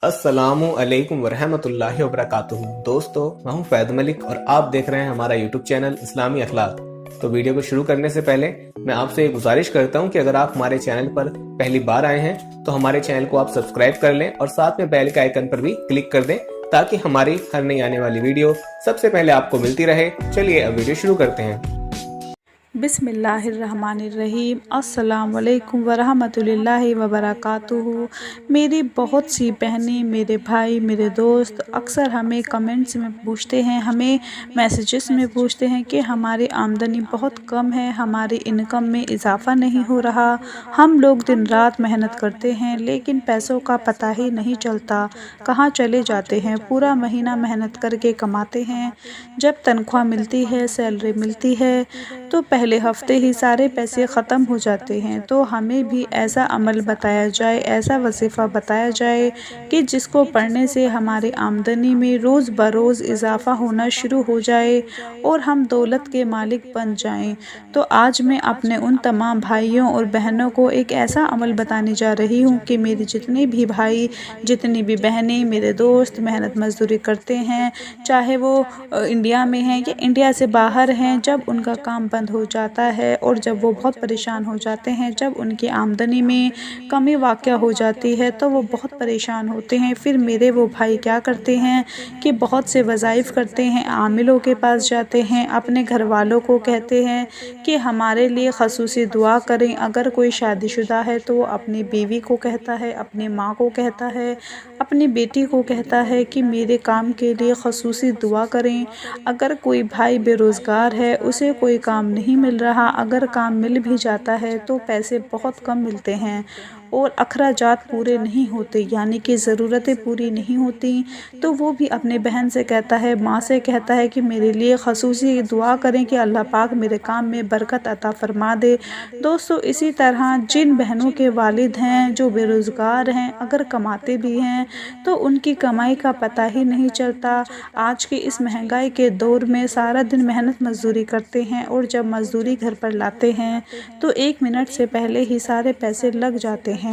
अस्सलामु अलैकुम वरहमतुल्लाहि वबरकातुहू। दोस्तों, मैं हूं फैद मलिक और आप देख रहे हैं हमारा यूट्यूब चैनल इस्लामी अखलाक। तो वीडियो को शुरू करने से पहले मैं आपसे ये गुजारिश करता हूं कि अगर आप हमारे चैनल पर पहली बार आए हैं तो हमारे चैनल को आप सब्सक्राइब कर लें और साथ में बेल के आइकन पर भी क्लिक कर दें ताकि हमारी हर नई आने वाली वीडियो सबसे पहले आपको मिलती रहे। चलिए अब वीडियो शुरू करते हैं। बिस्मिल्लाहिर्रहमानिर्रहीम। अस्सलाम वालेकुम वरहमतुल्लाहि वबरकातुहू। मेरी बहुत सी बहनें, मेरे भाई, मेरे दोस्त अक्सर हमें कमेंट्स में पूछते हैं, हमें मैसेजेस में पूछते हैं कि हमारी आमदनी बहुत कम है, हमारी इनकम में इजाफ़ा नहीं हो रहा। हम लोग दिन रात मेहनत करते हैं लेकिन पैसों का पता ही नहीं चलता, कहाँ चले जाते हैं। पूरा महीना मेहनत करके कमाते हैं, जब तनख्वाह मिलती है, सैलरी मिलती है तो पहले हफ्ते ही सारे पैसे ख़त्म हो जाते हैं। तो हमें भी ऐसा अमल बताया जाए, ऐसा वजीफ़ा बताया जाए कि जिसको पढ़ने से हमारी आमदनी में रोज़ बरोज़ इजाफ़ा होना शुरू हो जाए और हम दौलत के मालिक बन जाएं। तो आज मैं अपने उन तमाम भाइयों और बहनों को एक ऐसा अमल बताने जा रही हूँ कि मेरे जितने भी भाई, जितनी भी बहनें, मेरे दोस्त मेहनत मजदूरी करते हैं, चाहे वो इंडिया में हैं या इंडिया से बाहर हैं, जब उनका काम बंद हो जाता है और जब वो बहुत परेशान हो जाते हैं, जब उनकी आमदनी में कमी वाक़या हो जाती है तो वो बहुत परेशान होते हैं। फिर मेरे वो भाई क्या करते हैं कि बहुत से वज़ाइफ़ करते हैं, आमिलों के पास जाते हैं, अपने घर वालों को कहते हैं कि हमारे लिए ख़ुसूसी दुआ करें। अगर कोई शादीशुदा है तो वो अपनी बीवी को कहता है, अपनी माँ को कहता है, अपनी बेटी को कहता है कि मेरे काम के लिए ख़ुसूसी दुआ करें। अगर कोई भाई बेरोज़गार है, उसे कोई काम नहीं मिल रहा, अगर काम मिल भी जाता है तो पैसे बहुत कम मिलते हैं और अखराजात पूरे नहीं होते, यानी कि ज़रूरतें पूरी नहीं होती, तो वो भी अपने बहन से कहता है, माँ से कहता है कि मेरे लिए ख़ुसूसी दुआ करें कि अल्लाह पाक मेरे काम में बरकत अता फ़रमा दे। दोस्तों, इसी तरह जिन बहनों के वालिद हैं जो बेरोज़गार हैं, अगर कमाते भी हैं तो उनकी कमाई का पता ही नहीं चलता। आज की इस महंगाई के दौर में सारा दिन मेहनत मजदूरी करते हैं और जब मजदूरी घर पर लाते हैं तो 1 मिनट से पहले ही सारे पैसे लग जाते हैं।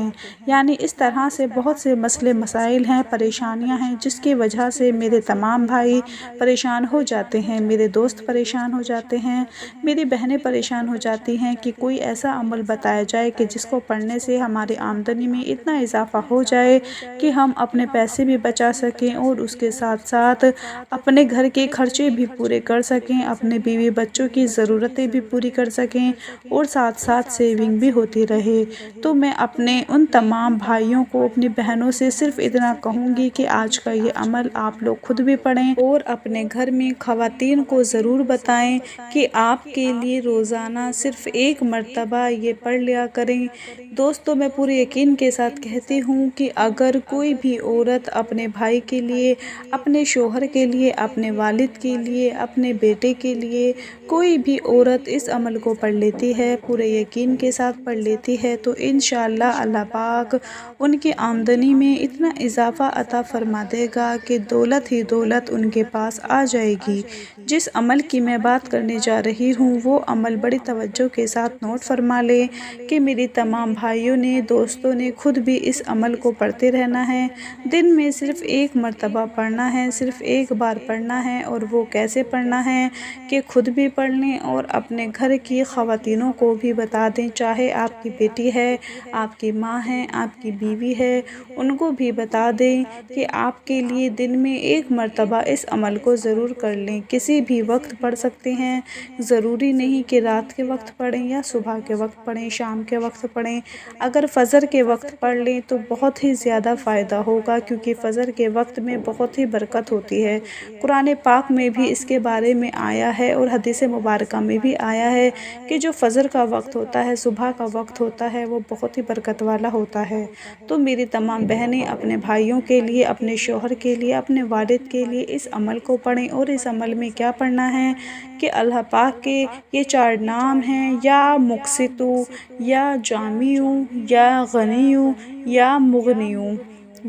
यानी इस तरह से बहुत से मसले मसाइल हैं, परेशानियां हैं, जिसकी वजह से मेरे तमाम भाई परेशान हो जाते हैं, मेरे दोस्त परेशान हो जाते हैं, मेरी बहनें परेशान हो जाती हैं कि कोई ऐसा अमल बताया जाए कि जिसको पढ़ने से हमारी आमदनी में इतना इजाफ़ा हो जाए कि हम अपने पैसे भी बचा सकें और उसके साथ साथ अपने घर के खर्चे भी पूरे कर सकें, अपने बीवी बच्चों की ज़रूरतें भी पूरी कर सकें और साथ साथ सेविंग भी होती रहे। तो मैं अपने उन तमाम भाइयों को, अपनी बहनों से सिर्फ इतना कहूँगी कि आज का ये अमल आप लोग खुद भी पढ़ें और अपने घर में ख़वातीन को ज़रूर बताएं कि आपके लिए रोज़ाना सिर्फ 1 मरतबा ये पढ़ लिया करें। दोस्तों, मैं पूरे यकीन के साथ कहती हूँ कि अगर कोई भी औरत अपने भाई के लिए, अपने शोहर के लिए, अपने वालिद के लिए, अपने बेटे के लिए, कोई भी औरत इस अमल को पढ़ लेती है, पूरे यकीन के साथ पढ़ लेती है, तो इंशाअल्लाह अल्लाह पाक उनकी आमदनी में इतना इजाफ़ा अता फ़रमा देगा कि दौलत ही दौलत उनके पास आ जाएगी। जिस अमल की मैं बात करने जा रही हूँ वो अमल बड़ी तवज्जो के साथ नोट फरमा लें कि मेरी तमाम भाइयों ने, दोस्तों ने खुद भी इस अमल को पढ़ते रहना है। दिन में सिर्फ 1 मरतबा पढ़ना है, सिर्फ 1 बार पढ़ना है। और वो कैसे पढ़ना है कि खुद भी पढ़ लें और अपने घर की ख़वातीनों को भी बता दें, चाहे आपकी बेटी है, आपकी माँ है, आपकी बीवी है, उनको भी बता दें कि आपके लिए दिन में 1 मरतबा इस अमल को ज़रूर कर लें। किसी भी वक्त पढ़ सकते हैं, ज़रूरी नहीं कि रात के वक्त पढ़ें या सुबह के वक्त पढ़ें, शाम के वक्त पढ़ें। अगर फ़जर के वक्त पढ़ लें तो बहुत ही ज़्यादा फ़ायदा होगा, क्योंकि फ़जर के वक्त में बहुत ही बरकत होती है। कुरान पाक में भी इसके बारे में आया है और हदीस मुबारका में भी आया है कि जो फ़जर का वक्त होता है, सुबह का वक्त होता है, वो बहुत ही बरकत वाला होता है। तो मेरी तमाम बहनें अपने भाइयों के लिए, अपने शौहर के लिए, अपने वालिद के लिए इस अमल को पढ़ें। और इस अमल में क्या पढ़ना है कि अल्लाह पाक के ये 4 नाम हैं, या मुक़सितु, या जामिउ, या गनियु, या मुग़नियु।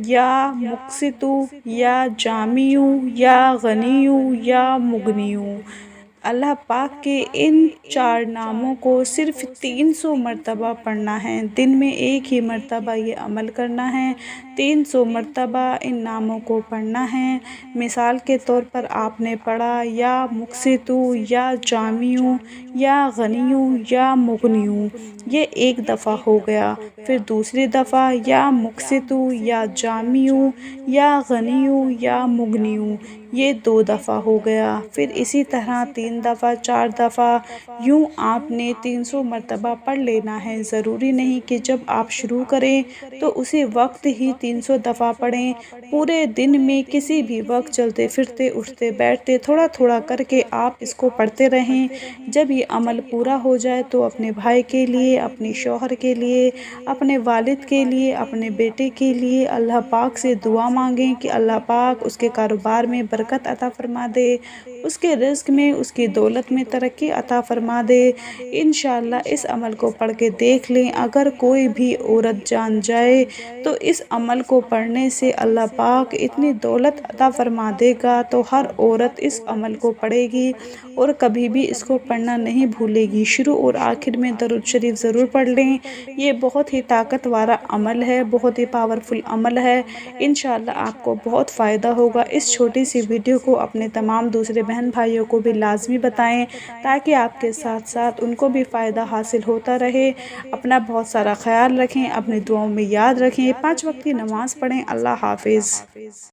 या मुक़सितु, या जामिउ, या गनियु, या मुग़नियु। اللہ پاک کے ان 4 ناموں کو صرف 300 مرتبہ پڑھنا ہے، دن میں ایک ہی مرتبہ یہ عمل کرنا ہے، 300 مرتبہ ان ناموں کو پڑھنا ہے۔ مثال کے طور پر آپ نے پڑھا یا مقسطو یا جامعو یا غنیو یا مغنیو، یہ ایک دفعہ ہو گیا۔ پھر دوسری دفعہ یا مقسطو یا جامعو یا غنیو یا مغنیو، یہ 2 دفعہ ہو گیا۔ پھر اسی طرح 3 دفعہ، 4 دفعہ، یوں آپ نے 300 مرتبہ پڑھ لینا ہے۔ ضروری نہیں کہ جب آپ شروع کریں تو اسی وقت ہی 300 دفعہ پڑھیں، پورے دن میں کسی بھی وقت چلتے پھرتے اٹھتے بیٹھتے تھوڑا تھوڑا کر کے آپ اس کو پڑھتے رہیں۔ جب یہ عمل پورا ہو جائے تو اپنے بھائی کے لیے، اپنے شوہر کے لیے، اپنے والد کے لیے، اپنے بیٹے کے لیے اللہ پاک سے دعا مانگیں کہ اللہ پاک اس کے کاروبار میں برکت عطا فرما دے، اس کے رزق میں، اس کی دولت میں ترقی عطا فرما دے۔ انشاءاللہ اس عمل کو پڑھ کے دیکھ لیں، اگر کوئی بھی عورت جان جائے تو اس عمل کو پڑھنے سے اللہ پاک اتنی دولت عطا فرما دے گا تو ہر عورت اس عمل کو پڑھے گی اور کبھی بھی اس کو پڑھنا نہیں بھولے گی۔ شروع اور آخر میں درود شریف ضرور پڑھ لیں، یہ بہت ہی طاقت والا عمل ہے، بہت ہی پاورفل عمل ہے۔ انشاءاللہ آپ کو بہت فائدہ ہوگا۔ اس چھوٹی سی ویڈیو کو اپنے تمام دوسرے بہن بھائیوں کو بھی لازمی بتائیں تاکہ آپ کے ساتھ ساتھ ان کو بھی فائدہ حاصل ہوتا رہے۔ اپنا بہت سارا خیال رکھیں، اپنی دعاؤں میں یاد رکھیں، 5 وقت کی نماز پڑھیں۔ اللہ حافظ۔